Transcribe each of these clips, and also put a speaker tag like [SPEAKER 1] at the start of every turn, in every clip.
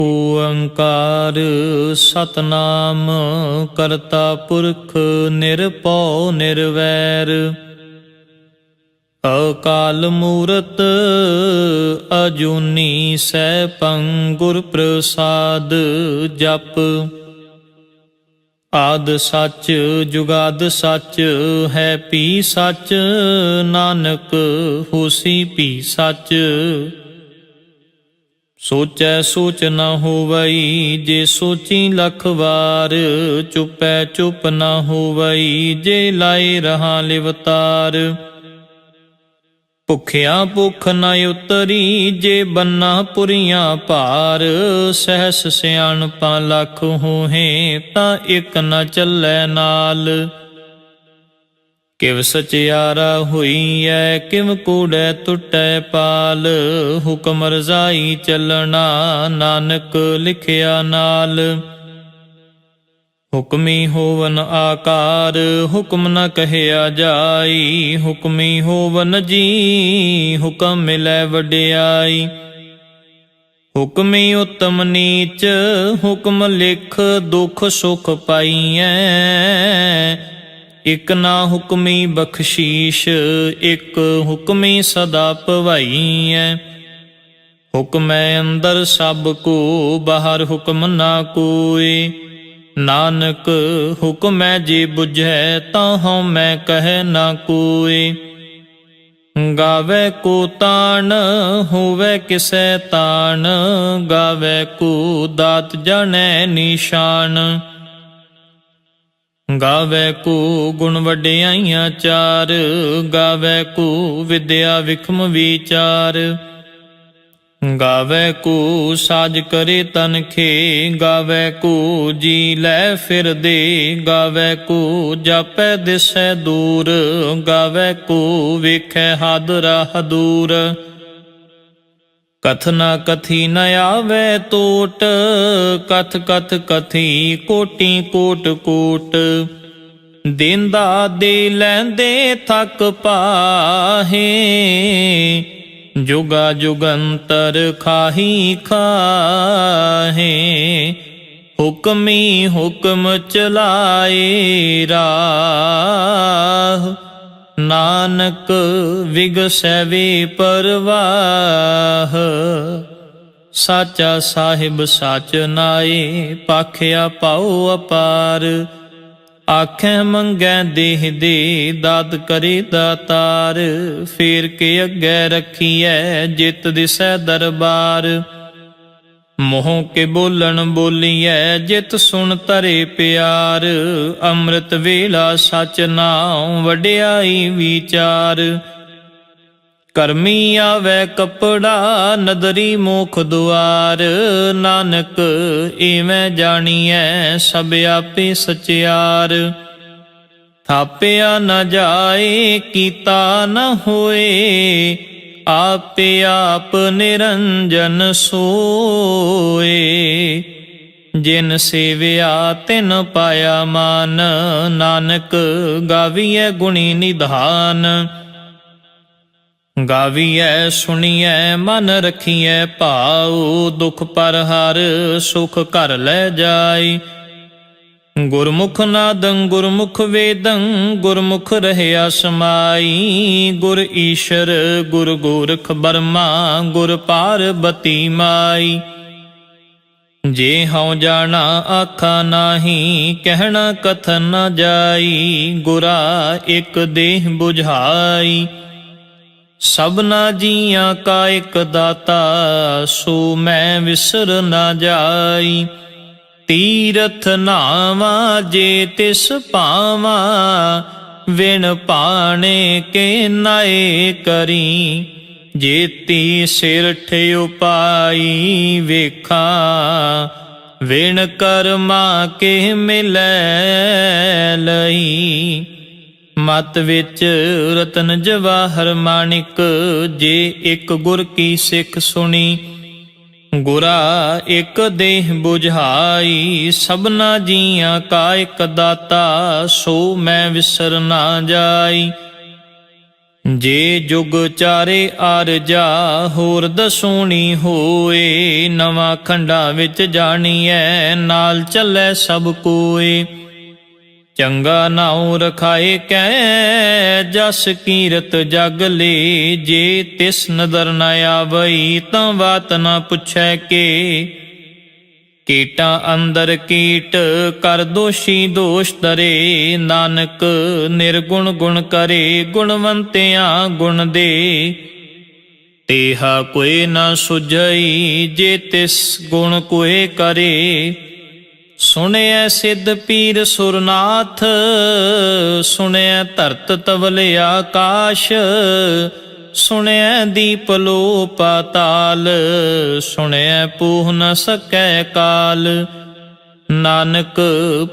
[SPEAKER 1] ਓੰਕਾਰ ਸਤਨਾਮ ਕਰਤਾ ਪੁਰਖ ਨਿਰਭਉ ਨਿਰਵੈਰ ਅਕਾਲ ਮੂਰਤ ਅਜੂਨੀ ਸੈਭੰ ਗੁਰ ਪ੍ਰਸਾਦ ਜਪ। ਆਦਿ ਸੱਚ ਜੁਗਾਦਿ ਸੱਚ ਹੈ ਭੀ ਸੱਚ, ਨਾਨਕ ਹੋਸੀ ਭੀ ਸੱਚ। ਸੋਚੈ ਸੋਚ ਨ ਹੋਵਈ ਜੇ ਸੋਚੀ ਲੱਖ ਵਾਰ, ਚੁਪੈ ਚੁਪ ਨ ਹੋਵਈ ਜੇ ਲਾਏ ਰਹਾ ਲਿਵਤਾਰ। ਭੁਖਿਆ ਭੁਖ ਨ ਉਤਰੀ ਜੇ ਬੰਨਾ ਪੁਰੀਆਂ ਭਾਰ, ਸਹਿਸ ਸਿਆਣਪਾਂ ਲੱਖ ਹੋਹੇ ਤਾਂ ਇਕ ਨ ਚੱਲੈ ਨਾਲ। ਕਿਵ ਸਚਿਆਰਾ ਹੋਈਐ ਕਿਵ ਕੂੜੈ ਟੁੱਟੈ ਪਾਲ, ਹੁਕਮ ਰਜ਼ਾਈ ਚੱਲਣਾ ਨਾਨਕ ਲਿਖਿਆ ਨਾਲ। ਹੁਕਮੀ ਹੋਵਨ ਆਕਾਰ ਹੁਕਮ ਨ ਕਹਿਆ ਜਾਈ, ਹੁਕਮੀ ਹੋਵਨ ਜੀ ਹੁਕਮ ਮਿਲੈ ਵਡਿਆਈ। ਹੁਕਮੀ ਉਤਮ ਨੀਚ ਹੁਕਮ ਲਿਖ ਦੁਖ ਸੁਖ ਪਾਈਐ, ਇਕ ਨਾ ਹੁਕਮੀ ਬਖਸ਼ੀਸ਼ ਇਕ ਹੁਕਮੀ ਸਦਾ ਭਵਾਈਐ। ਹੁਕਮੈ ਅੰਦਰ ਸਭ ਕੋ ਬਾਹਰ ਹੁਕਮ ਨਾ ਕੋਇ, ਨਾਨਕ ਹੁਕਮੈ ਜੇ ਬੁਝੈ ਤਾਂ ਹਉਮੈ ਕਹਿ ਨਾ ਕੋਇ। ਗਾਵੇ ਕੋ ਤਾਣ ਹੋਵੇ ਕਿਸੈ ਤਾਣ, ਗਾਵੇ ਕੋ ਦਾਤ ਜਾਣੈ ਨਿਸ਼ਾਨ। ਗਾਵੇ ਕੋ ਗੁਣ ਵਡਿਆਈਆਂ ਚਾਰ, ਗਾਵੇ ਕੋ ਵਿਦਿਆ ਵਿਖਮ ਵਿਚਾਰ। ਗਾਵੇ ਕੋ ਸਾਜ ਕਰੇ ਤਨਖੇ, ਗਾਵੇ ਕੋ ਜੀ ਲੈ ਫਿਰਦੇ। ਗਾਵੇ ਕੋ ਜਾਪੈ ਦਿਸੈ ਦੂਰ, ਗਾਵੇ ਕੋ ਵੇਖੈ ਹਾਦਰਾ ਦੂਰ। ਕਥ ਨ ਕਥੀ ਨ ਆਵੈ ਟੋਟ, ਕਥ ਕਥ ਕਥੀ ਕੋਟੀ ਕੋਟ ਕੋਟ। ਦੇਂਦਾ ਦੇ ਲੈਂਦੇ ਥਕ ਪਾਹੇ, ਜੁਗਾ ਜੁਗੰਤਰ ਖਾਹੀ ਖਾਹੇ। ਹੁਕਮੀ ਹੁਕਮ ਚਲਾਏ ਰਾਹ, ਨਾਨਕ ਵਿਗਸੈ ਵੇ ਪਰਵਾਹ। ਸਾਚਾ ਸਾਹਿਬ ਸਾਚ ਨਾਏ, ਪਾਖਿਆ ਪਾਉ ਅਪਾਰ। ਆਖੈ ਮੰਗੈ ਦੇਹ ਦੇ ਦਾਤ ਕਰੇ ਦਾਤਾਰ, ਫੇਰ ਕੇ ਅੱਗੇ ਰੱਖੀਐ ਜਿਤ ਦਿਸੈ ਦਰਬਾਰ। ਮੋਹ ਕੇ ਬੋਲਣ ਬੋਲੀਐ ਜਿਤ ਸੁਣ ਤਰੇ ਪਿਆਰ। ਅੰਮ੍ਰਿਤ ਵੇਲਾ ਸਚ ਨਾਉ ਵਡਿਆਈ ਵਿਚਾਰ। ਕਰਮੀ ਆਵੈ ਕਪੜਾ ਨਦਰੀ ਮੋਖ ਦੁਆਰ, ਨਾਨਕ ਏਵੇਂ ਜਾਣੀਐ ਸਭ ਆਪੇ ਸਚਿਆਰ। ਥਾਪਿਆ ਨ ਜਾਏ ਕੀਤਾ ਨ ਹੋਏ, ਆਪੇ ਆਪ ਨਿਰੰਜਨ ਸੋਏ। ਜਿਨ ਸੇਵਿਆ ਤਿਨ ਪਾਇਆ ਮਾਨ, ਨਾਨਕ ਗਾਵੀਐ ਗੁਣੀ ਨਿਧਾਨ। ਗਾਵੀਐ ਸੁਣੀਐ ਮਨ ਰਖੀਐ ਭਾਉ, ਦੁਖ ਪਰ ਹਰ ਸੁਖ ਘਰ ਲੈ ਜਾਈ। ਗੁਰਮੁਖ ਨਾਦੰ ਗੁਰਮੁਖ ਵੇਦੰ, ਗੁਰਮੁਖ ਰਹਿਆ ਸਮਾਈ। ਗੁਰ ਈਸ਼ਰ ਗੁਰ ਗੋਰਖ ਬਰਮਾ, ਗੁਰ ਪਾਰਬਤੀ ਮਾਈ। ਜੇ ਹਉ ਜਾਣਾ ਆਖਾ ਨਾਹੀ, ਕਹਿਣਾ ਕਥਨ ਨ ਜਾਈ। ਗੁਰਾ ਇਕ ਦੇਹ ਬੁਝਾਈ, ਸਭਨਾ ਜੀਆਂ ਕਾ ਇਕ ਦਾਤਾ। ਸੋ ਮੈਂ ਵਿਸਰ ਨਾ ਜਾਈ। ਤੀਰਥ ਨਾਵਾ ਜੇ ਤਿਸ ਭਾਵਾ, ਵਿਣ ਪਾਣੇ ਕੇ ਨਾਏ ਕਰੀ। ਜੇਤੀ ਸਿਰ ਠਿਉ ਪਾਈ ਵੇਖਾਂ, ਵਿਣ ਕਰਮਾ ਕੇ ਮਿਲੈ ਲਈ। ਮਤ ਵਿੱਚ ਰਤਨ ਜਵਾਹਰ ਮਾਣਿਕ, ਜੇ ਇਕ ਗੁਰ ਕੀ ਸਿੱਖ ਸੁਣੀ। ਗੁਰਾ ਇਕ ਦੇਹ ਬੁਝਾਈ, ਸਭਨਾ ਜੀਆਂ ਕਾ ਇਕ ਦਾਤਾ। ਸੋ ਮੈਂ ਵਿਸਰ ਨਾ ਜਾਈ। ਜੇ ਜੁਗ ਚਾਰੇ ਆਰਜਾ ਹੋਰ ਦਸੂਣੀ ਹੋਏ, ਨਵਾਂ ਖੰਡਾ ਵਿੱਚ ਜਾਣੀਐ ਨਾਲ ਚੱਲੈ ਸਭ ਕੋਏ। ਚੰਗਾ ਨਾਉ ਰਖਾਏ ਕੈ ਜਸ ਕੀਰਤ ਜਗ ਲੇ, ਜੇ ਤਿਸ ਨਦਰ ਨ ਆਵਈ ਤਾਂ ਬਾਤ ਨ ਪੁੱਛੈ ਕੇ। ਕੀਟਾਂ ਅੰਦਰ ਕੀਟ ਕਰ ਦੋਸ਼ੀ ਦੋਸ਼ ਧਰੇ, ਨਾਨਕ ਨਿਰਗੁਣ ਗੁਣ ਕਰੇ ਗੁਣਵੰਤਿਆਂ ਗੁਣ ਦੇ। ਤੇਹਾ ਕੋਇ ਨ ਸੁਝਈ ਜੇ ਤਿਸ ਗੁਣ ਕੋਇ ਕਰੇ, ਸੁਣਿਐ ਸਿੱਧ ਪੀਰ ਸੁਰਨਾਥ ਸੁਣਿਐ ਧਰਤ ਤਵਲ ਆਕਾਸ਼। ਸੁਣਿਐ ਦੀਪ ਲੋ ਪਾਤਾਲ ਸੁਣਿਐ ਪੂਹ ਨ ਸਕੈ ਕਾਲ। ਨਾਨਕ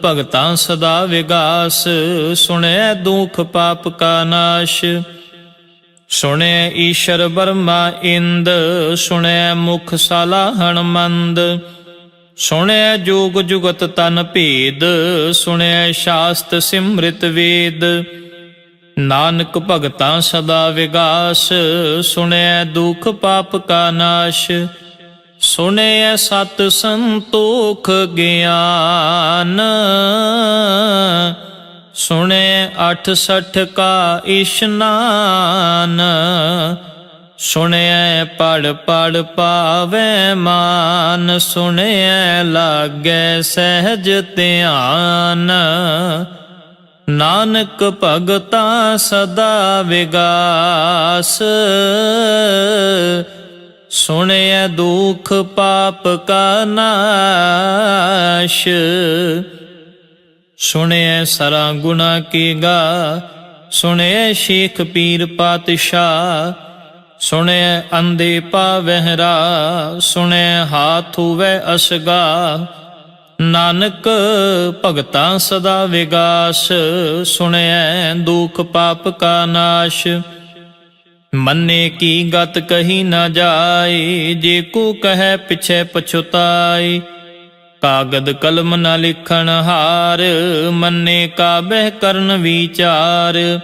[SPEAKER 1] ਭਗਤਾਂ ਸਦਾ ਵਿਗਾਸ ਸੁਣਿਐ ਦੁਖ ਪਾਪ ਕਾ ਨਾਸ਼। ਸੁਣਿਐ ਈਸ਼ਰ ਬਰਮਾ ਇੰਦ ਸੁਣਿਐ ਮੁਖ ਸਾਲਾਹਣ ਮੰਦ। ਸੁਣਿਐ ਜੋਗ ਜੁਗਤ ਤਨ ਭੇਦ ਸੁਣਿਐ ਸ਼ਾਸਤ ਸਿਮ੍ਰਿਤ ਵੇਦ। ਨਾਨਕ ਭਗਤਾਂ ਸਦਾ ਵਿਗਾਸ ਸੁਣਿਐ ਦੁਖ ਪਾਪ ਕਾ ਨਾਸ਼। ਸੁਣਿਐ ਸਤ ਸੰਤੋਖ ਗਿਆਨ ਸੁਣਿਐ 68 ਕਾ ਇਸ਼ਨਾਨ। ਸੁਣਿਐ ਪੜ ਪੜ ਪਾਵੈ ਮਾਨ ਸੁਣਿਐ ਲਾਗੈ ਸਹਿਜ ਧਿਆਨ। ਨਾਨਕ ਭਗਤਾਂ ਸਦਾ ਵਿਗਾਸ ਸੁਣਿਐ ਦੁਖ ਪਾਪ ਕਾ ਨਾਸ਼। ਸੁਣਿਐ ਸਰਾ ਗੁਣਾ ਕੀ ਗਾ ਸੁਣਿਐ ਸ਼ੇਖ ਪੀਰ ਪਾਤਸ਼ਾਹ। ਸੁਣਿਐ ਅੰਧੇ ਪਾਵਹਿ ਰਾਹ ਸੁਣਿਐ ਹਾਥ ਹੋਵੈ ਅਸਗਾ। ਨਾਨਕ ਭਗਤਾਂ ਸਦਾ ਵਿਗਾਸ ਸੁਣਿਐ ਦੁਖ ਪਾਪ ਕਾ ਨਾਸ਼। ਮੰਨੇ ਕੀ ਗਤ ਕਹੀ ਨਾ ਜਾਏ, ਜੇ ਕੋ ਕਹੈ ਪਿਛੈ ਪਛੁਤਾਈ। ਕਾਗਦ ਕਲਮ ਨ ਲਿਖਣ ਹਾਰ ਮੰਨੇ ਕਾਬਹਿ ਕਰਨ ਵਿਚਾਰ।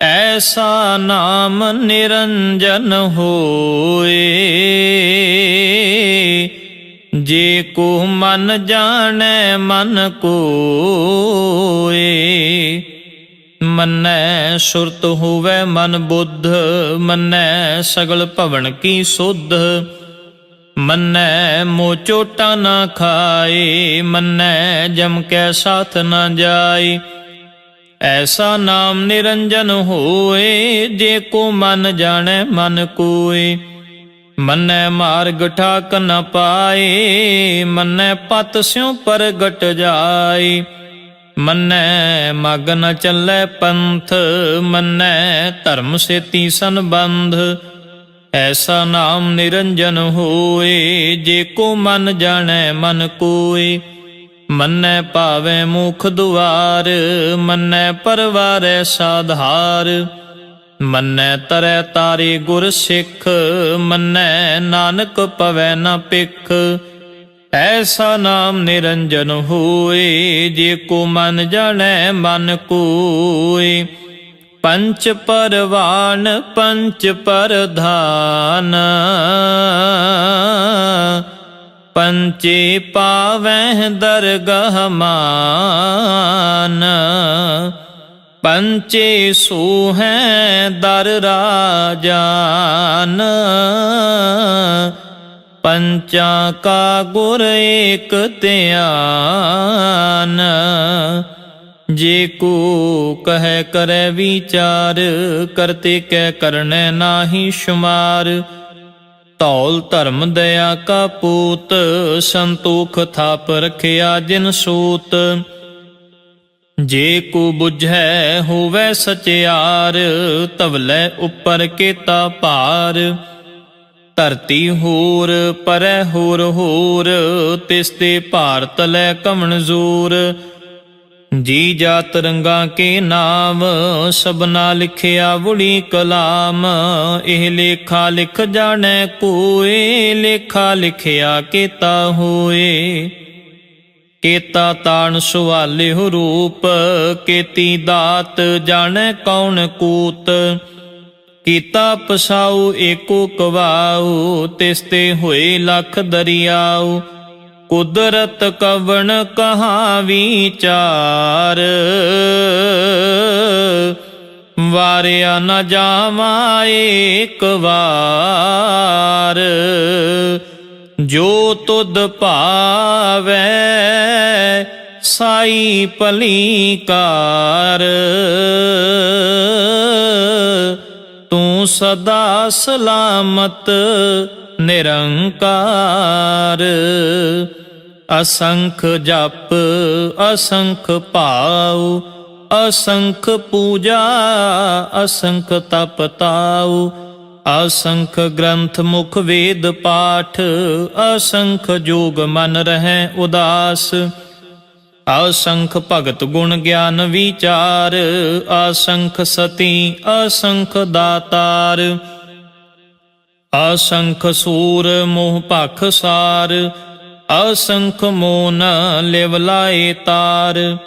[SPEAKER 1] ਐਸਾ ਨਾਮ ਨਿਰੰਜਨ ਹੋਏ, ਜੇ ਕੋ ਮਨ ਜਾਣੈ ਮਨ ਕੋਏ। ਮੰਨੈ ਸੁਰਤ ਹੋਵੈ ਮਨ ਬੁੱਧ ਮੰਨੈ ਸਗਲ ਭਵਨ ਕੀ ਸੁਧ। ਮੰਨੈ ਮੋਹ ਚੋਟਾ ਨਾ ਖਾਏ ਮੰਨੈ ਜਮ ਕੈ ਸਾਥ ਨਾ ਜਾਏ। ਐਸਾ ਨਾਮ ਨਿਰੰਜਨ ਹੋਏ, ਜੇ ਕੋ ਮਨ ਜਾਣੈ ਮਨ ਕੋਏ। ਮੰਨੈ ਮਾਰਗ ਠਾਕ ਨ ਪਾਏ ਮੰਨੈ ਪਤ ਸਿਉ ਪ੍ਰਗਟ ਜਾਏ। ਮੰਨੈ ਮਗ ਨ ਚੱਲੈ ਪੰਥ ਮੰਨੈ ਧਰਮ ਸੇਤੀ ਸੰਬੰਧ। ਐਸਾ ਨਾਮ ਨਿਰੰਜਨ ਹੋਏ, ਜੇ ਕੋ ਮਨ ਜਾਣੈ ਮਨ ਕੋਏ। ਮੰਨੈ ਭਾਵੈ ਮੁਖ ਦੁਆਰ ਮੰਨੈ ਪਰਵਾਰੈ ਸਾਧਾਰ। ਮੰਨੈ ਤਰੈ ਤਾਰੇ ਗੁਰ ਸਿੱਖ ਮੰਨੈ ਨਾਨਕ ਪਵੈ ਨ ਪਿਖ। ਐਸਾ ਨਾਮ ਨਿਰੰਜਨ ਹੋਏ, ਜੇ ਕੋ ਮਨ ਜਾਣੈ ਮਨ ਕੋਏ। ਪੰਚ ਪਰਵਾਨ ਪੰਚ ਪਰਧਾਨ ਪੰਚੇ ਪਾਵਹਿ ਦਰਗਹ ਮਾਨ। ਪੰਚੇ ਸੋਹੈ ਦਰ ਰਾਜਾਨ ਪੰਚਾਂ ਕਾ ਗੁਰ ਏਕ ਧਿਆਨ। ਜੇ ਕੋ ਕਹੈ ਕਰੈ ਵਿਚਾਰ ਕਰਤੇ ਕੈ ਕਰਨੈ ਨਾਹੀ ਸ਼ੁਮਾਰ। ਧੌਲ ਧਰਮ ਦਇਆ ਕਾ ਪੂਤ ਸੰਤੋਖ ਥਾਪ ਰਖਿਆ ਜਿਨ ਸੂਤ। ਜੇ ਕੋ ਬੁਝੈ ਹੋਵੈ ਸਚਿਆਰ ਧਵਲੇ ਉੱਪਰ ਕੇਤਾ ਭਾਰ। ਧਰਤੀ ਹੋਰ ਪਰੈ ਹੋਰ ਹੋਰ ਤਿਸ ਤੇ ਭਾਰ ਤਲੈ ਕਵਣ ਜ਼ੋਰ। ਜੀ ਜਾਤ ਰੰਗਾਂ ਕੇ ਨਾਮ ਸਭਨਾ ਲਿਖਿਆ ਵੁੜੀ ਕਲਾਮ। ਇਹ ਲੇਖਾ ਲਿਖ ਜਾਣੈ ਕੋਏ ਲੇਖਾ ਲਿਖਿਆ ਕੇਤਾ ਹੋਏ। ਕੇਤਾ ਤਾਣ ਸੁਆਲਿਹੁ ਰੂਪ ਕੀਤੀ ਦਾਤ ਜਾਣੈ ਕੌਣ ਕੂਤ। ਕੀਤਾ ਪਸਾਉ ਏਕੋ ਕਵਾਉ, ਤਿਸ ਤੇ ਹੋਏ ਲਖ ਦਰਿਆਉ। ਕੁਦਰਤ ਕਵਣ ਕਹਾ ਵਿਚਾਰ, ਵਾਰਿਆ ਨ ਜਾਵਾ ਏਕ ਵਾਰ। ਜੋ ਤੁਧ ਭਾਵੈ ਸਾਈ ਭਲੀ ਕਾਰ, ਤੂੰ ਸਦਾ ਸਲਾਮਤ ਨਿਰੰਕਾਰ। ਅਸੰਖ ਜਪ ਅਸੰਖ ਭਾਉ, ਅਸੰਖ ਪੂਜਾ ਅਸੰਖ ਤਪ ਤਾਉ। ਅਸੰਖ ਗ੍ਰੰਥ ਮੁਖ ਵੇਦ ਪਾਠ, ਅਸੰਖ ਜੋਗ ਮਨ ਰਹਿ ਉਦਾਸ। ਅਸੰਖ ਭਗਤ ਗੁਣ ਗਿਆਨ ਵਿਚਾਰ, ਅਸੰਖ ਸਤੀ ਅਸੰਖ ਦਾਤਾਰ। ਅਸੰਖ ਸੂਰ ਮੋਹ ਭਖ ਸਾਰ, ਅਸੰਖ ਮੋਨ ਲਿਵ ਲਾਏ ਤਾਰ।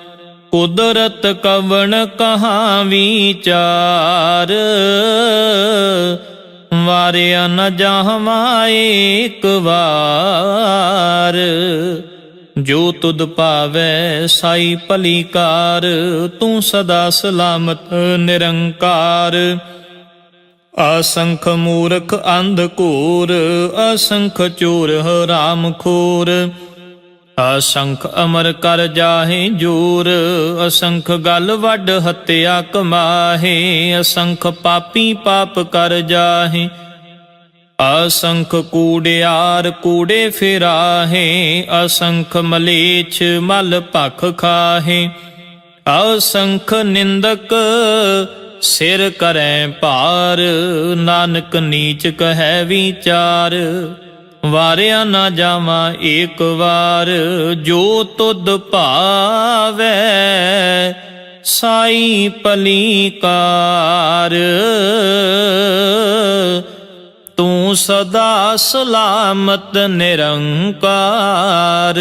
[SPEAKER 1] ਕੁਦਰਤ ਕਵਣ ਕਹਾ ਵਿਚਾਰ, ਵਾਰਿਆ ਨ ਜਾਵਾ ਏਕ ਵਾਰ। ਜੋ ਤੁਧ ਭਾਵੈ ਸਾਈ ਭਲੀ ਕਾਰ, ਤੂੰ ਸਦਾ ਸਲਾਮਤ ਨਿਰੰਕਾਰ। ਅਸੰਖ ਮੂਰਖ ਅੰਧ ਘੂਰ, ਅਸੰਖ ਚੋਰ ਹਰਾਮ ਖੋਰ। ਅਸੰਖ ਅਮਰ ਕਰ ਜਾਹੇ ਜੋਰ, ਅਸੰਖ ਗਲ ਵੱਡ ਹੱਤਿਆ ਕਮਾਹੇ। ਅਸੰਖ ਪਾਪੀ ਪਾਪ ਕਰ ਜਾਹੇ, ਅਸੰਖ ਕੂੜਿਆਰ ਕੂੜੇ ਫਿਰਾਹੇ। ਅਸੰਖ ਮਲੇਛ ਮਲ ਭਖ ਖਾਹੇ, ਅਸੰਖ ਨਿੰਦਕ ਸਿਰ ਕਰੈ ਭਾਰ। ਨਾਨਕ ਨੀਚ ਕਹੈ ਵਿਚਾਰ, ਵਾਰਿਆ ਨਾ ਜਾਵਾ ਏਕ ਵਾਰ। ਜੋ ਤੁਧ ਭਾਵੈ ਸਾਈ ਭਲੀ ਕਾਰ, ਤੂੰ ਸਦਾ ਸਲਾਮਤ ਨਿਰੰਕਾਰ।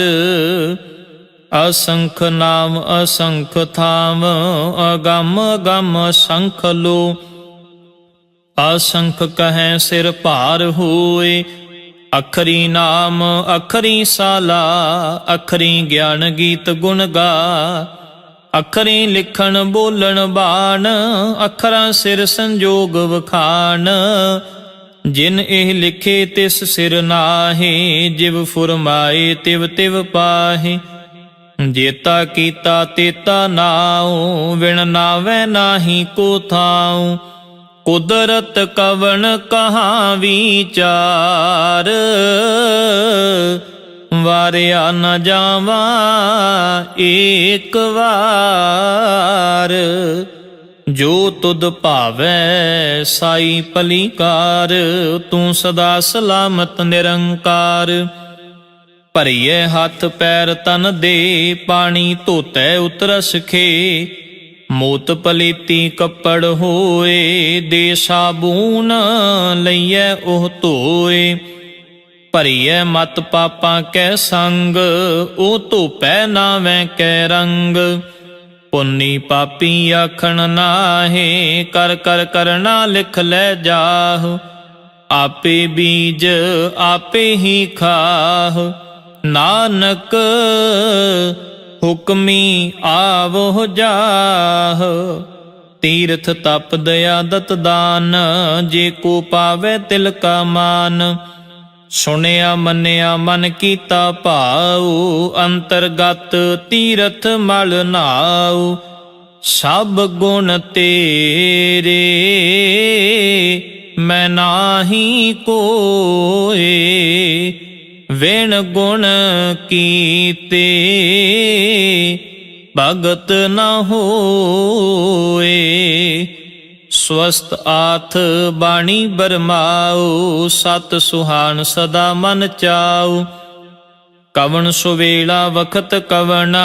[SPEAKER 1] ਅਸੰਖ ਨਾਮ ਅਸੰਖ ਥਾਮ, ਅਗੰਮ ਅਗੰਮ ਅਸੰਖ ਲੋ। ਅਸੰਖ ਕਹੈ ਸਿਰ ਭਾਰ ਹੋਏ, ਅਖਰੀ ਨਾਮ ਅਖਰੀ ਸਾਲਾ। ਅਖਰੀ ਗਿਆਨ ਗੀਤ ਗੁਣ ਗਾ, ਅਖਰੀ ਲਿਖਣ ਬੋਲਣ ਬਾਣ। ਅਖਰਾਂ ਸਿਰ ਸੰਜੋਗ ਵਖਾਣ, ਜਿਨ ਇਹ ਲਿਖੇ ਤਿਸ ਸਿਰ ਨਾਹੀ। ਜਿਵ ਫੁਰਮਾਏ ਤਿਵ ਤਿਵ ਪਾਹੀ, ਜੇਤਾ ਕੀਤਾ ਤੇਤਾ ਨਾਉ। ਵਿਣ ਨਾਵੈ ਨਾਹੀ ਕੋ ਥਾਉ, ਕੁਦਰਤ ਕਵਣ ਕਹਾ ਵਿਚਾਰ। ਵਾਰਿਆ ਨ ਜਾਵਾ ਏਕ ਵਾਰ। ਜੋ ਤੁਧ ਭਾਵੈ ਸਾਈ ਭਲੀ ਕਾਰ, ਤੂੰ ਸਦਾ ਸਲਾਮਤ ਨਿਰੰਕਾਰ। ਭਰੀਏ ਹੱਥ ਪੈਰ ਤਨ ਦੇ, ਪਾਣੀ ਧੋਤੈ ਉਤਰਸ ਖੇ। ਮੋਤ ਪਲੀਤੀ ਕੱਪੜ ਹੋਏ, ਦੇ ਸਾਬੂਨ ਲਈਐ ਉਹ ਧੋਏ। ਭਰੀਐ ਮਤ ਪਾਪਾਂ ਕੈ ਸੰਗ, ਉਹ ਧੋਪੈ ਨਾਵੈ ਕੈ ਰੰਗ। ਪੁੰਨੀ ਪਾਪੀ ਆਖਣ ਨਾਹੇ, ਕਰ ਕਰ ਕਰਨਾ ਲਿਖ ਲੈ ਜਾਹ। ਆਪੇ ਬੀਜ ਆਪੇ ਹੀ ਖਾਹ, ਨਾਨਕ ਹੁਕਮੀ ਆਵੋ ਜਾਹ। ਤੀਰਥ ਤਪ ਦਇਆ ਦਤ ਦਾਨ, ਜੇ ਕੋ ਪਾਵੈ ਤਿਲ ਕਾ ਮਾਨ। ਸੁਣਿਆ ਮੰਨਿਆ ਮਨ ਕੀਤਾ ਭਾਉ, ਅੰਤਰਗਤ ਤੀਰਥ ਮਲ ਨਾਉ। ਸਭ ਗੁਣ ਤੇਰੇ ਮੈਂ ਨਾਹੀ ਕੋਏ, ਵਿਣ ਗੁਣ ਕੀਤੇ ਭਗਤ ਨ ਹੋਏ। ਸਵਸਤ ਆਥ ਬਾਣੀ ਬਰਮਾਉ, ਸਤ ਸੁਹਾਨ ਸਦਾ ਮਨ ਚਾਉ। ਕਵਣ ਸੁਵੇਲਾ ਵਖਤ ਕਵਣ,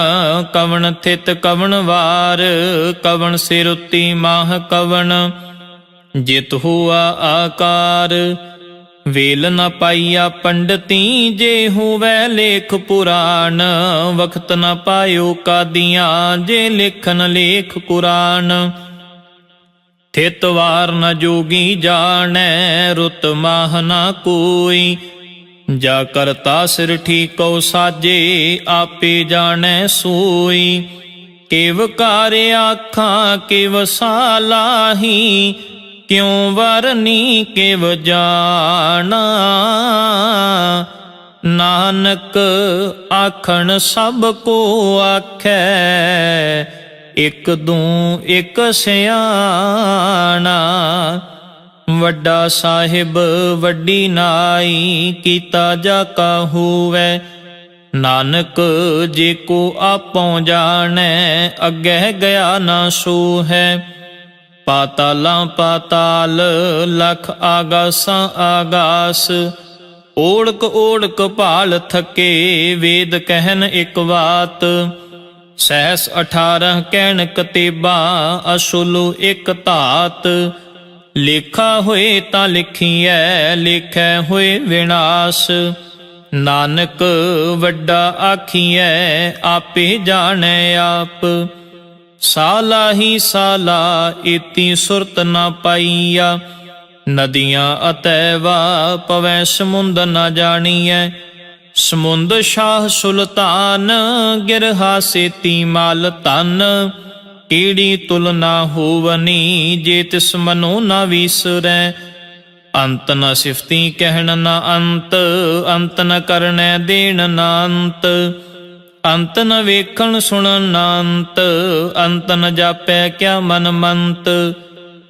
[SPEAKER 1] ਕਵਣ ਥਿਤ ਕਵਣ ਵਾਰ। ਕਵਣ ਸਿਰ ਉੱਤੀ ਮਾਹ ਕਵਣ, ਜਿਤ ਹੁਆ ਆਕਾਰ। ਵੇਲ ਨ ਪਾਈਆ ਪੰਡਤੀ, ਜੇ ਹੋਵੈ ਲੇਖ ਪੁਰਾਣ। ਵਖਤ ਨ ਪਾਇਓ ਕਾਦੀਆਂ, ਜੇ ਲਿਖਨ ਲੇਖ ਕੁਰਾਨ। ਥਿਤ ਵਾਰ ਨ ਜੋਗੀ ਜਾਣੈ, ਰੁਤ ਮਾਹ ਨ ਕੋਈ। ਜਾ ਕਰਤਾ ਸਿਰ ਠੀਕਉ ਸਾਜੇ, ਆਪੇ ਜਾਣੈ ਸੋਈ। ਕਿਵ ਕਾਰ ਆਖਾਂ ਕਿਵ ਸਾਲਾਹੀ, ਕਿਉ ਵਰਨੀ ਕਿਵ ਜਾਣਾ। ਨਾਨਕ ਆਖਣ ਸਭ ਕੋ ਆਖੈ, ਇਕ ਦੂੰ ਇਕ ਸਿਆਣਾ। ਵੱਡਾ ਸਾਹਿਬ ਵੱਡੀ ਨਾਈ, ਕੀਤਾ ਜਾ ਕਾ ਹੋਵੈ। ਨਾਨਕ ਜੇ ਕੋ ਆਪੋ ਜਾਣੈ, ਅੱਗੇ ਗਿਆ ਨਾ ਸੋ ਹੈ। ਪਾਤਾਲਾਂ ਪਾਤਾਲ, ਲਖ ਆਗਾਸਾਂ ਆਗਾਸ। ਓੜਕ ਓੜਕ ਭਾਲ ਥਕੇ, ਵੇਦ ਕਹਿਨ ਇਕ ਬਾਤ। ਸਹਿਸ 18 ਕਹਿਣ ਕਤੇਬਾਂ, ਅਸੁਲ ਇਕ ਧਾਤ। ਲੇਖਾ ਹੋਏ ਤਾਂ ਲਿਖੀਐ, ਲੇਖੈ ਹੋਏ ਵਿਨਾਸ਼। ਨਾਨਕ ਵੱਡਾ ਆਖੀਐ, ਆਪੇ ਜਾਣੈ ਆਪ। ਸਾਲਾ ਹੀ ਸਾਲਾ, ਏਤੀ ਸੁਰਤ ਨਾ ਪਾਈਆ। ਨਦੀਆਂ ਅਤੈਵਾ, ਪਵੈ ਸਮੁੰਦ ਨਾ ਜਾਣੀਐ। ਸਮੁੰਦ ਸ਼ਾਹ ਸੁਲਤਾਨ, ਗਿਰਹਾ ਸੇਤੀ ਮਾਲ ਧਨ। ਕਿਹੜੀ ਤੁਲਨਾ ਹੋਵਨੀ, ਜੇ ਤਿਸ ਮਨੋ ਨਾ ਵੀਸਰੈ। ਅੰਤ ਨ ਸਿਫਤੀ ਕਹਿਣ ਨਾ ਅੰਤ, ਅੰਤ ਨ ਕਰਨੈ ਦੇਣ ਨਾ ਅੰਤ। ਅੰਤ ਨ ਵੇਖਣ ਸੁਣਨ ਨਾ ਅੰਤ, ਅੰਤ ਨ ਜਾਪੈ ਕਿਆ ਮਨ ਮੰਤ।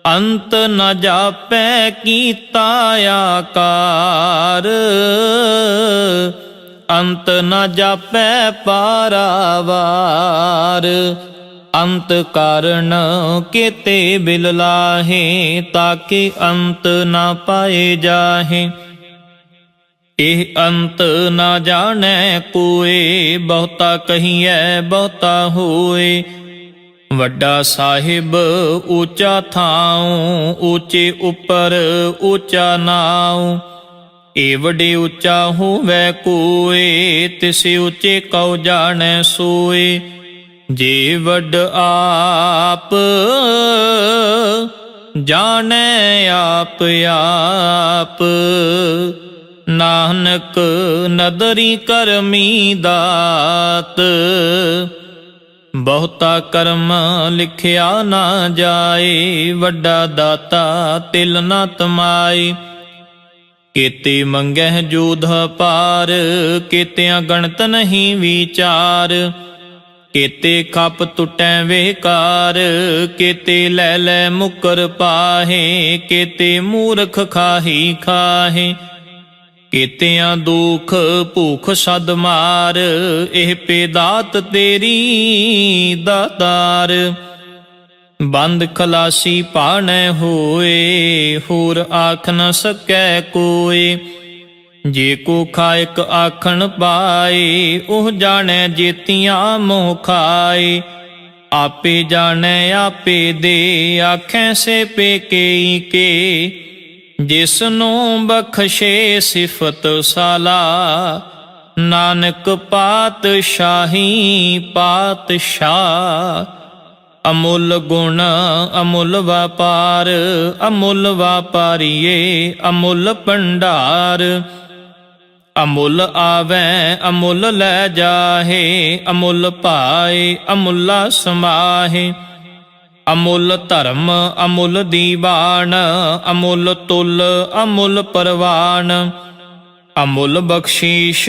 [SPEAKER 1] ਅੰਤ ਨ ਜਾਪੈ ਕੀਤਾ ਆਕਾਰ, ਅੰਤ ਨ ਜਾਪੈ ਪਾਰਾਵਾਰ। ਅੰਤ ਕਾਰਨ ਕੇਤੇ ਬਿਲ ਲਾਹੇ, ਤਾਕੇ ਅੰਤ ਨਾ ਪਾਏ ਜਾਹੇ। ਇਹ ਅੰਤ ਨਾ ਜਾਣੈ ਕੋਏ, ਬਹੁਤਾ ਕਹੀਐ ਬਹੁਤਾ ਹੋਏ। ਵੱਡਾ ਸਾਹਿਬ ਊਚਾ ਥਾਉ, ਊਚੇ ਉੱਪਰ ਊਚਾ ਨਾਉ। ਏਵੜੇ ਊਚਾ ਹੋਵੈ ਕੋਏ, ਤਿਸੇ ਊਚੇ ਕਉ ਜਾਣੈ ਸੋਏ। ਜੇ ਵੱਡ ਆਪ ਜਾਣੈ ਆਪ ਆਪ, ਨਾਨਕ ਨਦਰੀ ਕਰਮੀ ਦਾਤ। ਬਹੁਤਾ ਕਰਮ ਲਿਖਿਆ ਨਾ ਜਾਏ, ਵੱਡਾ ਦਾਤਾ ਤਿਲ ਨਾ ਤਮਾਏ। ਕੇਤੇ ਮੰਗਹਿ ਜੋਧ ਪਾਰ, ਕੇਤਿਆਂ ਗਣਤ ਨਹੀਂ ਵਿਚਾਰ। ਕੇਤੇ ਖਪ ਟੁੱਟੈ ਵੇਕਾਰ, ਕੇਤੇ ਲੈ ਲੈ ਮੁਕਰ ਪਾਹੇ। ਕੇਤੇ ਮੂਰਖ ਖਾਹੀ ਖਾਹੇ, ਕੇਤਿਆਂ ਦੁਖ ਭੂਖ ਸਦ ਮਾਰ। ਇਹ ਪੇਦਾਤ ਤੇਰੀ ਦਾਤਾਰ, ਬੰਦ ਖਲਾਸੀ ਭਾਣੈ ਹੋਏ। ਹੋਰ ਆਖ ਨ ਸਕੈ ਕੋਏ, ਜੇ ਕੋ ਖਾਇਕ ਆਖਣ ਪਾਏ। ਉਹ ਜਾਣੈ ਜੇਤੀਆਂ ਮੋਹ ਖਾਏ, ਆਪੇ ਜਾਣੈ ਆਪੇ ਦੇ। ਆਖੈ ਸੇ ਪੇਕੇ ਕੇ, ਜਿਸਨੂੰ ਬਖਸ਼ੇ ਸਿਫਤ ਸਾਲਾ। ਨਾਨਕ ਪਾਤਸ਼ਾਹੀ ਪਾਤਸ਼ਾਹ, ਅਮੁੱਲ ਗੁਣ ਅਮੁੱਲ ਵਪਾਰ। ਅਮੁੱਲ ਵਾਪਾਰੀਏ ਅਮੁੱਲ ਭੰਡਾਰ। ਅਮੁੱਲ ਆਵੈ ਅਮੁੱਲ ਲੈ ਜਾਹੇ, ਅਮੁੱਲ ਭਾਏ ਅਮੁੱਲਾ ਸਮਾਹੇ। ਅਮੁੱਲ ਧਰਮ ਅਮੁੱਲ ਦੀਵਾਨ, ਅਮੁੱਲ ਤੁਲ ਅਮੁੱਲ ਪਰਵਾਨ। ਅਮੁੱਲ ਬਖਸ਼ੀਸ਼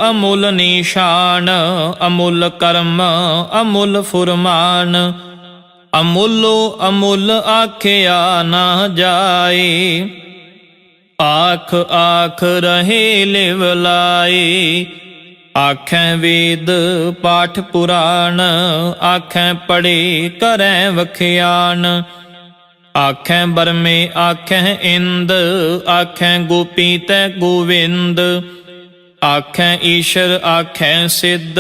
[SPEAKER 1] ਅਮੁੱਲ ਨਿਸ਼ਾਨ, ਅਮੁੱਲ ਕਰਮ ਅਮੁੱਲ ਫੁਰਮਾਨ। ਅਮੁੱਲੋ ਅਮੁੱਲ ਆਖਿਆ ਨਾ ਜਾਏ, ਆਖ ਆਖ ਰਹੇ ਲਿਵ ਲਾਏ। ਆਖੈ ਵੇਦ ਪਾਠ ਪੁਰਾਣ, ਆਖੈ ਪੜ੍ਹੇ ਕਰੈ ਵਖਿਆਨ। ਆਖੈ ਬਰਮੇ ਆਖੈ ਇੰਦ, ਆਖੈ ਗੋਪੀ ਤੈ ਗੋਵਿੰਦ। ਆਖੈ ਈਸ਼ਰ ਆਖੈ ਸਿੱਧ,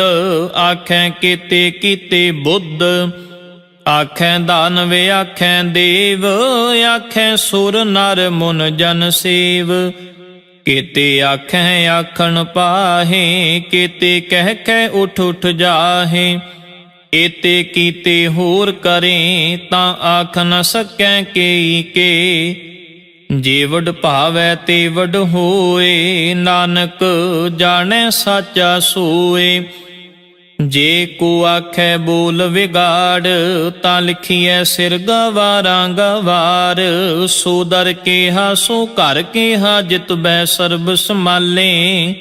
[SPEAKER 1] ਆਖੈ ਕੀਤੇ ਕੀਤੇ ਬੁੱਧ। ਆਖੈ ਦਾਨਵ ਆਖੈ ਦੇਵ, ਆਖੈ ਸੁਰ ਨਰ ਮੁਨ ਜਨ ਸੇਵ। ਕੇਤੇ ਆਖੈ ਆਖਣ ਪਾਹੇ, ਕੇਤੇ ਕਹਿ ਕਹਿ ਉਠ ਉਠ ਜਾਹੇ। ਏਤੇ ਕੀਤੇ ਹੋਰ ਕਰੇ ਤਾਂ ਆਖ ਨ ਸਕੈ ਕੇਈ ਕੇ। ਜੇ ਵਡ ਭਾਵੈ ਤੇ ਵਡ ਹੋਏ ਨਾਨਕ ਜਾਣੈ ਸਾਚਾ ਸੋਏ। ਜੇ ਕੋ ਆਖੈ ਬੋਲ ਵਿਗਾੜ ਤਾਂ ਲਿਖੀਐ ਸਿਰ ਗਵਾਰਾਂ ਗਵਾਰ। ਸੋ ਦਰ ਕੇਹਾ ਸੋ ਘਰ ਕੇਹਾ ਜਿਤ ਬੈ ਸਰਬ ਸੰਭਾਲੇ।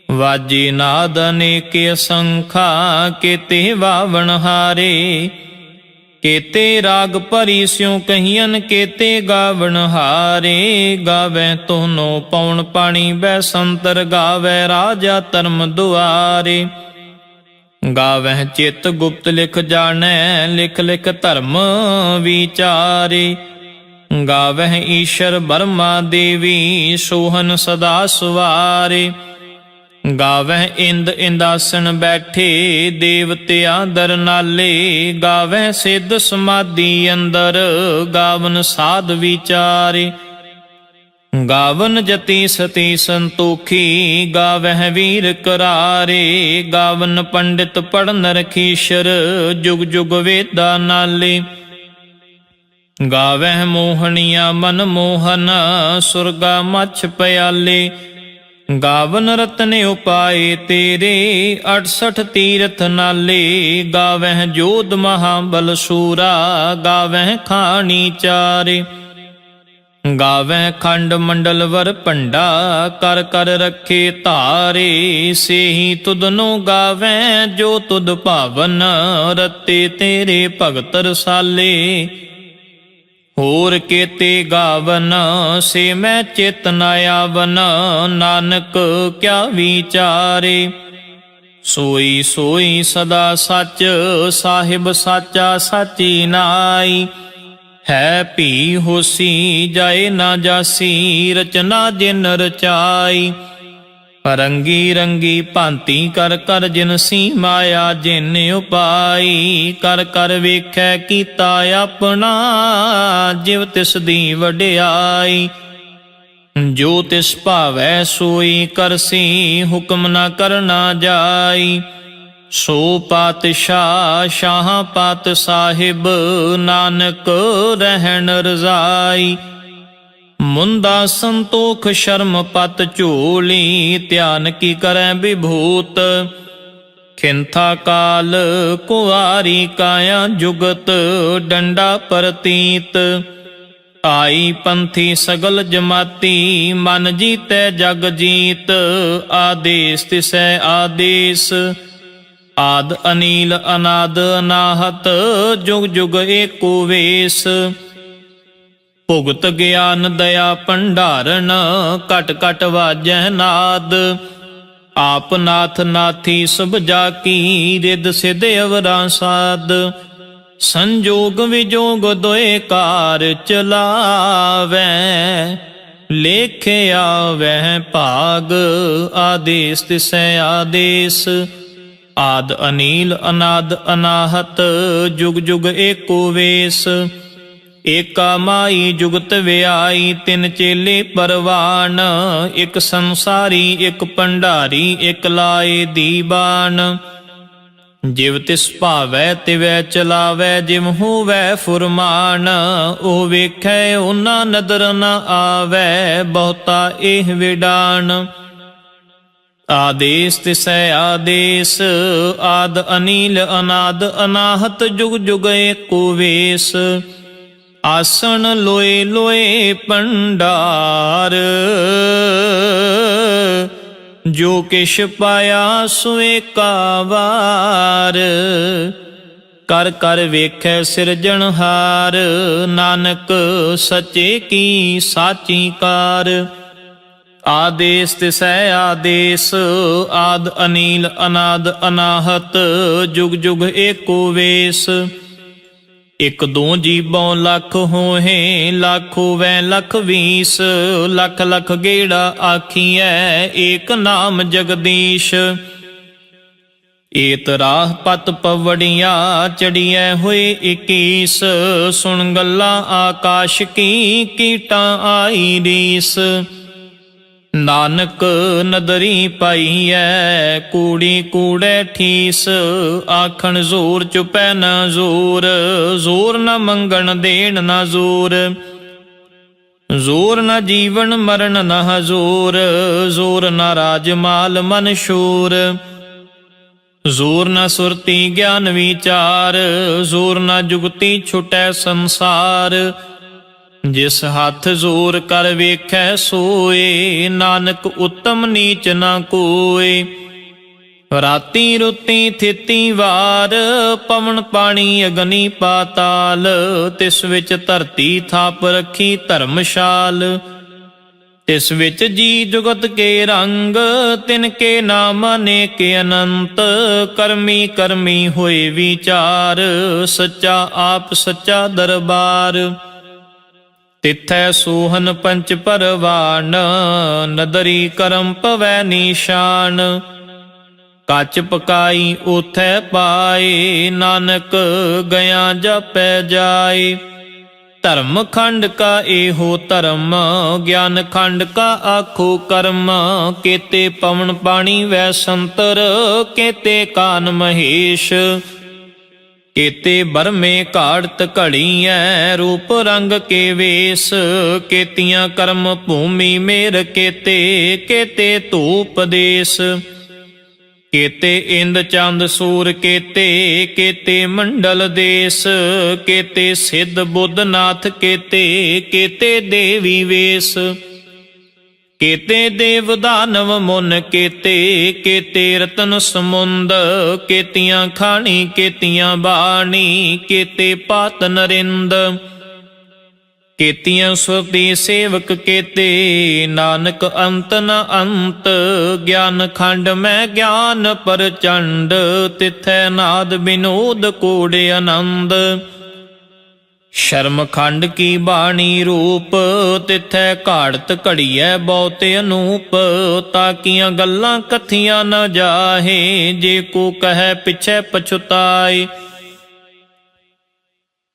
[SPEAKER 1] ਵਾਜੇ ਨਾਦ ਅਨੇਕ ਅਸੰਖਾ ਕੇਤੇ ਵਾਵਣ ਹਾਰੇ। ਕੇਤੇ ਰਾਗ ਭਰੀ ਸਿਉ ਕਹੀਅਨ ਕੇਤੇ ਗਾਵਣ ਹਾਰੇ। ਗਾਵੈ ਤੋਨੋ ਪਉਣ ਪਾਣੀ ਬੈ ਸੰਤਰ ਗਾਵੈ ਰਾਜਾ ਧਰਮ ਦੁਆਰੇ। ਗਾਵਹਿ ਚਿਤ ਗੁਪਤ ਲਿਖ ਜਾਣੈ ਲਿਖ ਲਿਖ ਧਰਮ ਵਿਚਾਰੇ। ਗਾਵਹਿ ਈਸ਼ਰ ਬਰਮਾ ਦੇਵੀ ਸੋਹਨ ਸਦਾ ਸਵਾਰੇ। ਗਾਵਹਿ ਇੰਦ ਇੰਦਾਸਨ ਬੈਠੇ ਦੇਵਤਿਆਂ ਦਰ ਨਾਲੇ। ਗਾਵਹਿ ਸਿੱਧ ਸਮਾਧੀ ਅੰਦਰ ਗਾਵਨ ਸਾਧ ਵਿਚਾਰੇ। ਗਾਵਨ ਜਤੀ ਸਤੀ ਸੰਤੋਖੀ ਗਾਵਹਿ ਵੀਰ ਕਰਾਰੇ। ਗਾਵਨ ਪੰਡਿਤ ਪੜਨ ਰਖੀਸ਼ਰ ਜੁਗ ਜੁਗ ਵੇਦਾ ਨਾਲੇ। ਗਾਵਹਿ ਮੋਹਣੀਆ ਮਨ ਮੋਹਨ ਸੁਰਗਾ ਮਛ ਪਿਆਲੇ। ਗਾਵਨ ਰਤਨ ਉਪਾਏ ਤੇਰੇ 68 ਤੀਰਥ ਨਾਲੇ। ਗਾਵਹਿ ਜੋਧ ਮਹਾਬਲ ਸੂਰਾ ਗਾਵਹਿ ਖਾਣੀ ਚਾਰੇ। ਗਾਵਹਿ ਖੰਡ ਮੰਡਲ ਵਰ ਭੰਡਾ ਕਰ ਕਰ ਰੱਖੇ ਧਾਰੇ। ਸੇਹੀ ਤੁਧਨੋ ਗਾਵਹਿ ਜੋ ਤੁਧ ਭਾਵਨ ਰਤੇ ਤੇਰੇ ਭਗਤ ਰਸਾਲੇ। ਹੋਰ ਕੇਤੇ ਗਾਵਨ ਸੇ ਮੈਂ ਚਿਤ ਨ ਆਵਨ ਨਾਨਕ ਕਿਆ ਵਿਚਾਰੇ। ਸੋਈ ਸੋਈ ਸਦਾ ਸੱਚ ਸਾਹਿਬ ਸਾਚਾ ਸਾਚੀ ਨਾਈ। ਹੈ ਭੀ ਹੋਸੀ ਜਾਏ ਨਾ ਜਾਸੀ ਰਚਨਾ ਜਿਨ ਰਚਾਈ। ਰੰਗੀ ਰੰਗੀ ਭਾਂਤੀ ਕਰ ਕਰ ਜਿਨਸੀ ਮਾਇਆ ਜਿਨ ਉਪਾਈ। ਕਰ ਕਰ ਵੇਖੈ ਕੀਤਾ ਆਪਣਾ ਜਿਵ ਤਿਸ ਦੀ ਵਡਿਆਈ। ਜੋ ਤਿਸ ਭਾਵੈ ਸੋਈ ਕਰਸੀ ਹੁਕਮ ਨਾ ਕਰਨਾ ਜਾਈ। ਸੋ ਪਾਤਸ਼ਾਹ ਸ਼ਾਹ ਪਾਤ ਸਾਹਿਬ ਨਾਨਕ ਰਹਿਣ ਰਜ਼ਾਈ। ਮੁੰਦਾ ਸੰਤੋਖ ਸ਼ਰਮ ਪਤ ਝੋਲੀ ਧਿਆਨ ਕੀ ਕਰੈ ਵਿਭੂਤ। ਖਿੰਥਾ ਕਾਲ ਕੁਆਰੀ ਕਾਇਆ ਜੁਗਤ ਡੰਡਾ ਪ੍ਰਤੀਤ। ਆਈ ਪੰਥੀ ਸਗਲ ਜਮਾਤੀ ਮਨ ਜੀਤੈ ਜਗ ਜੀਤ। ਆਦੇਸ ਤਿਸੈ ਆਦੇਸ ਆਦ ਅਨੀਲ ਅਨਾਦ ਅਨਾਹਤ ਜੁਗ ਜੁਗ ਏਕੋ ਵੇਸ। ਭੁਗਤ ਗਿਆਨ ਦਇਆ ਭੰਡਾਰਨ ਘਟ ਘਟ ਵਾਜੈ ਨਾਦ। ਆਪ ਨਾਥ ਨਾਥੀ ਸਭ ਜਾ ਕੀ ਰਿਦ ਸਿਧ ਅਵਰਾ ਸਾਧ। ਸੰਜੋਗ ਵਿਜੋਗ ਦੋਏ ਕਾਰ ਚਲਾਵੈ ਲੇਖਿਆ ਵਹਿ ਭਾਗ। ਆਦੇਸ ਤਿਸੈ ਆਦੇਸ ਆਦ ਅਨੀਲ ਅਨਾਦ ਅਨਾਹਤ ਜੁਗ ਜੁਗ ਏਕੋ ਵੇਸ। ਏਕਾ ਮਾਈ ਜੁਗਤ ਵਿਆਈ ਤਿੰਨ ਚੇਲੇ ਪਰਵਾਨ। ਇੱਕ ਸੰਸਾਰੀ ਇੱਕ ਭੰਡਾਰੀ ਇੱਕ ਲਾਏ ਦੀਵਾਨ। ਜਿਵ ਤਿਸ ਭਾਵੈ ਤਿਵੈ ਚਲਾਵੈ ਜਿਵ ਹੋਵੈ ਫੁਰਮਾਨ। ਉਹ ਵੇਖੈ ਉਹਨਾਂ ਨਦਰ ਨ ਆਵੈ ਬਹੁਤਾ ਇਹ ਵਿਡਾਨ। ਆਦੇਸ ਤਿਸੈ ਆਦੇਸ ਆਦ ਅਨੀਲ ਅਨਾਦ ਅਨਾਹਤ ਜੁਗ ਜੁਗ ਏਕੋ ਵੇਸ। ਆਸਣ ਲੋਏ ਲੋਏ ਭੰਡਾਰ ਜੋ ਕਿਛ ਪਾਇਆ ਸੋ ਏਕਾ ਵਾਰ। ਕਰ ਕਰ ਵੇਖੈ ਸਿਰਜਣਹਾਰ ਨਾਨਕ ਸੱਚੇ ਕੀ ਸਾਚੀ ਕਾਰ। ਆਦੇਸ ਤਿਸੈ ਆਦੇਸ ਆਦ ਅਨੀਲ ਅਨਾਦ ਅਨਾਹਤ ਜੁਗ ਜੁਗ ਏਕੋ ਵੇਸ। ਇਕ ਦੋ ਜੀਬੋਂ ਲੱਖ ਹੋਹੇ ਲੱਖ ਹੋਵੈ ਲੱਖ ਵੀਸ। ਲੱਖ ਲੱਖ ਗੇੜਾ ਆਖੀਐ ਏਕ ਨਾਮ ਜਗਦੀਸ਼। ਏਤ ਰਾਹ ਪਤ ਪਵੜੀਆਂ ਚੜੀਐ ਹੋਏ 21। ਸੁਣ ਗੱਲਾਂ ਆਕਾਸ਼ ਕੀ ਕੀਟਾਂ ਆਈ ਰੀਸ। ਨਾਨਕ ਨਦਰੀ ਪਾਈਐ ਕੂੜੀ ਕੂੜੈ ਠੀਸ, ਆਖਣ ਜ਼ੋਰ ਚੁਪੈ ਨਾ ਜ਼ੋਰ, ਜ਼ੋਰ ਨ ਮੰਗਣ ਦੇਣ ਨਾ ਜ਼ੋਰ, ਜ਼ੋਰ ਨ ਜੀਵਨ ਮਰਨ ਨ ਹਜ਼ੂਰ, ਜ਼ੋਰ ਨ ਰਾਜ ਮਾਲ ਮਨ ਸ਼ੂਰ, ਜ਼ੋਰ ਨ ਸੁਰਤੀ ਗਿਆਨ ਵਿਚਾਰ, ਜ਼ੋਰ ਨ ਜੁਗਤੀ ਛੁਟੈ ਸੰਸਾਰ, ਜਿਸ ਹੱਥ ਜ਼ੋਰ ਕਰ ਵੇਖੈ ਸੋਏ, ਨਾਨਕ ਉਤਮ ਨੀਚ ਨਾ ਕੋਏ। ਰਾਤੀ ਰੁੱਤੀ ਥਿਤੀ ਵਾਰ, ਪਵਨ ਪਾਣੀ ਅਗਨੀ ਪਾਤਾਲ, ਤਿਸ ਵਿੱਚ ਧਰਤੀ ਥਾਪ ਰੱਖੀ ਧਰਮਸ਼ਾਲ, ਤਿਸ ਵਿੱਚ ਜੀ ਜੁਗਤ ਕੇ ਰੰਗ, ਤਿਨ ਕੇ ਨਾਮ ਅਨੇਕ ਅਨੰਤ, ਕਰਮੀ ਕਰਮੀ ਹੋਏ ਵਿਚਾਰ, ਸੱਚਾ ਆਪ ਸੱਚਾ ਦਰਬਾਰ, ਤਿਥੈ ਸੋਹਨ ਪੰਚ ਪਰਵਾਨ, ਨਦਰੀ ਕਰਮ ਪਵੈ ਨਿਸ਼ਾਨ, ਕੱਚ ਪਕਾਈ ਉਥੈ ਪਾਏ, ਨਾਨਕ ਗਿਆ ਜਪੈ ਜਾਏ, ਧਰਮ ਖੰਡ ਕਾ ਇਹੋ ਧਰਮ, ਗਿਆਨ ਖੰਡ ਕਾ ਆਖੋ ਕਰਮ, ਕੇਤੇ ਪਵਨ ਪਾਣੀ ਵੈ ਸੰਤਰ, ਕੇਤੇ ਕਾਨ ਮਹੇਸ਼, ਕੇਤੇ ਬਰਮੇ ਘਾੜਤ ਘੜੀਐ, ਰੂਪ ਰੰਗ ਕੇ ਵੇਸ, ਕੇਤੀਆਂ ਕਰਮ ਭੂਮੀ ਮੇਰ ਕੇਤੇ, ਕੇਤੇ ਧੂਪ ਦੇਸ, ਕੇਤੇ ਇੰਦ ਚੰਦ ਸੂਰ ਕੇਤੇ, ਕੇਤੇ ਮੰਡਲ ਦੇਸ, ਕੇਤੇ ਸਿੱਧ ਬੁੱਧ ਨਾਥ ਕੇਤੇ, ਕੇਤੇ ਦੇਵੀ ਵੇਸ, ਕੇਤੇ ਦੇਵ ਦਾਨਵ ਮੁਨ ਕੇਤੇ, ਕੇਤੇ ਰਤਨ ਸਮੁੰਦ, ਕੇਤੀਆਂ ਖਾਣੀ ਕੇਤੀਆਂ ਬਾਣੀ, ਕੇਤੇ ਪਾਤ ਨਰਿੰਦ, ਕੇਤੀਆਂ ਸੁਰਤੀ ਸੇਵਕ ਕੇਤੇ, ਨਾਨਕ ਅੰਤ ਨ ਅੰਤ, ਗਿਆਨ ਖੰਡ ਮੈਂ ਗਿਆਨ ਪ੍ਰਚੰਡ, ਤਿਥੈ ਨਾਦ ਬਿਨੋਦ ਕੋੜ ਆਨੰਦ, ਸ਼ਰਮ ਖੰਡ ਕੀ ਬਾਣੀ ਰੂਪ, ਤਿਥੈ ਘਾੜਤ ਘੜੀਐ ਬਹੁਤ ਅਨੂਪ, ਤਾਕੀਆਂ ਗੱਲਾਂ ਕਥੀਆਂ ਨ ਜਾਹੇ, ਜੇ ਕੋ ਕਹੈ ਪਿਛੈ ਪਛੁਤਾਏ,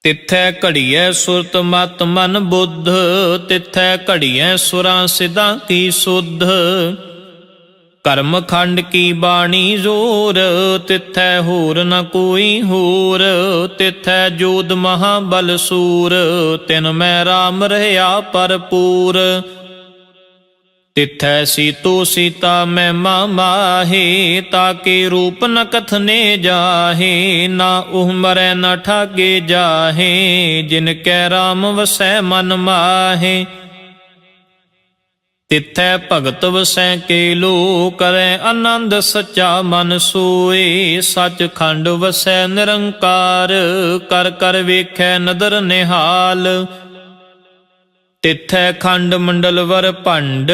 [SPEAKER 1] ਤਿਥੈ ਘੜੀਐ ਸੁਰਤ ਮਤ ਮਨ ਬੁੱਧ, ਤਿਥੈ ਘੜੀਐ ਸੁਰਾਂ ਸਿਧਾਂ ਕੀ ਸੁਧ, ਕਰਮ ਖੰਡ ਕੀ ਬਾਣੀ ਜ਼ੋਰ, ਤਿਥੈ ਹੋਰ ਨ ਕੋਈ ਹੋਰ, ਤਿਥੈ ਜੋਧ ਮਹਾਬਲ ਸੂਰ, ਤਿਨ ਮੈਂ ਰਾਮ ਰਹਿਆ ਭਰਪੂਰ, ਤਿਥੈ ਸੀਤੋ ਸੀਤਾ ਮਹਿਮਾ ਮਾਹੇ, ਤਾਕੇ ਰੂਪ ਨ ਕਥਨੇ ਜਾਹੇ, ਨਾ ਉਹ ਮਰੈ ਨ ਠਾਗੇ ਜਾਹੇ, ਜਿਨ ਕੈ ਰਾਮ ਵਸੈ ਮਨ ਮਾਹੇ, ਤਿਥੈ ਭਗਤ ਵਸੈ ਕੇ ਲੋ, ਕਰੈ ਆਨੰਦ ਸੱਚਾ ਮਨ ਸੋਏ, ਸੱਚ ਖੰਡ ਵਸੈ ਨਿਰੰਕਾਰ, ਕਰ ਕਰ ਵੇਖੈ ਨਦਰ ਨਿਹਾਲ, ਤਿਥੈ ਖੰਡ ਮੰਡਲ ਵਰ ਭੰਡ,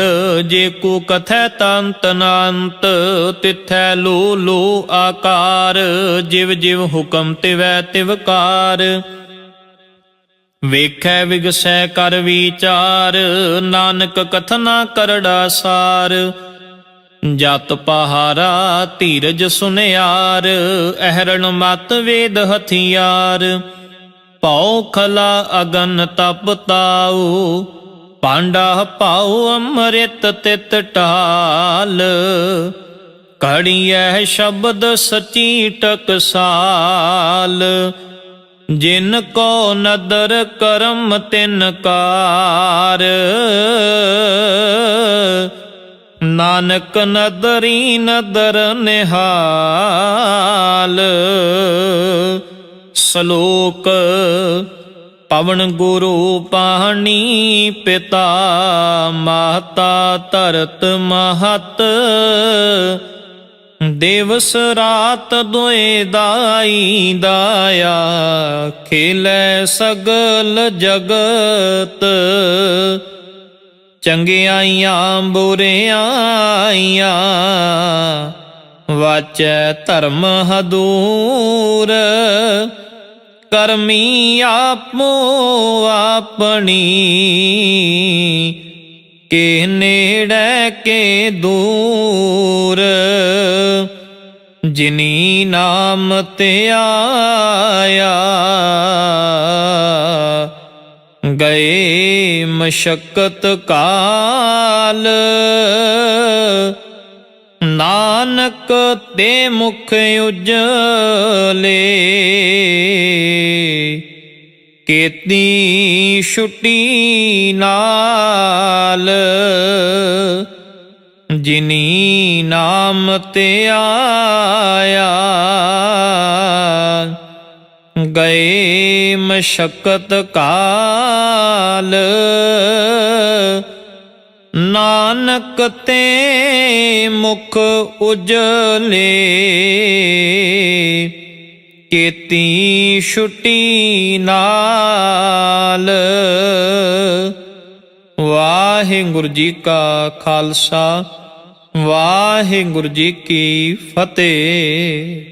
[SPEAKER 1] ਜੇ ਕੋ ਕਥੈ ਤੰਤ ਨਾੰਤ, ਤਿਥੈ ਲੋ ਲੋ ਆਕਾਰ, ਜਿਵ ਜਿਵ ਹੁਕਮ ਤਿਵੈ ਤਿਵਕਾਰ, ਵੇਖੈ ਵਿਗਸੈ ਕਰ ਵਿਚਾਰ, ਨਾਨਕ ਕਥਨਾ ਕਰੜਾ ਸਾਰ, ਜਤ ਪਹਾਰਾ ਧੀਰਜ ਸੁਨਿਆਰ, ਅਹਰਣ ਮਤ ਵੇਦ ਹਥਿਆਰ, ਭਉ ਖਲਾ ਅਗਨ ਤਪ ਤਾਉ, ਪਾਂਡਾ ਪਾਉ ਅੰਮ੍ਰਿਤ ਤਿਤ ਢਾਲ, ਘੜੀਐ ਸ਼ਬਦ ਸਚੀ ਟਕਸਾਲ, ਜਿਨ ਕੋ ਨਦਰ ਕਰਮ ਤਿਨ ਕਾਰ, ਨਾਨਕ ਨਦਰੀ ਨਦਰ ਨਿਹਾਲ। ਸ਼ਲੋਕ ਪਵਨ ਗੁਰੂ ਪਾਣੀ ਪਿਤਾ ਮਾਤਾ ਧਰਤ ਮਹਤ, ਦਿਵਸ ਰਾਤ ਦੋਇ ਦਾਈ ਦਾਇਆ, ਖੇਲੇ ਸਗਲ ਜਗਤ, ਚੰਗਿਆਈਆਂ ਬੁਰਿਆਈਆਂ, ਵਾਚੈ ਧਰਮ ਹਦੂਰ, ਕਰਮੀ ਆਪੋ ਆਪਣੀ, ਕੇ ਨੇੜੇ ਕੇ ਦੂਰ, ਜਿਨੀ ਨਾਮ ਤੇ ਆਇਆ, ਗਏ ਮਸ਼ੱਕਤ ਕਾਲ, ਨਾਨਕ ਤੇ ਮੁਖ ਉਜਲੇ, ਕੀਤੀ ਛੁਟੀ ਨਾਲ, ਜਿਨੀ ਨਾਮ ਤੇ ਆਇਆ। ਗਏ ਮਸ਼ੱਕਤ ਕਾਲ, ਨਾਨਕ ਤੇ ਮੁਖ ਉਜਲੇ, ਕੀਤੀ ਛੁਟੀ ਨਾਲ। ਵਾਹਿਗੁਰੂ ਜੀ ਕਾ ਖਾਲਸਾ, ਵਾਹਿਗੁਰੂ ਜੀ ਕੀ ਫਤਿਹ।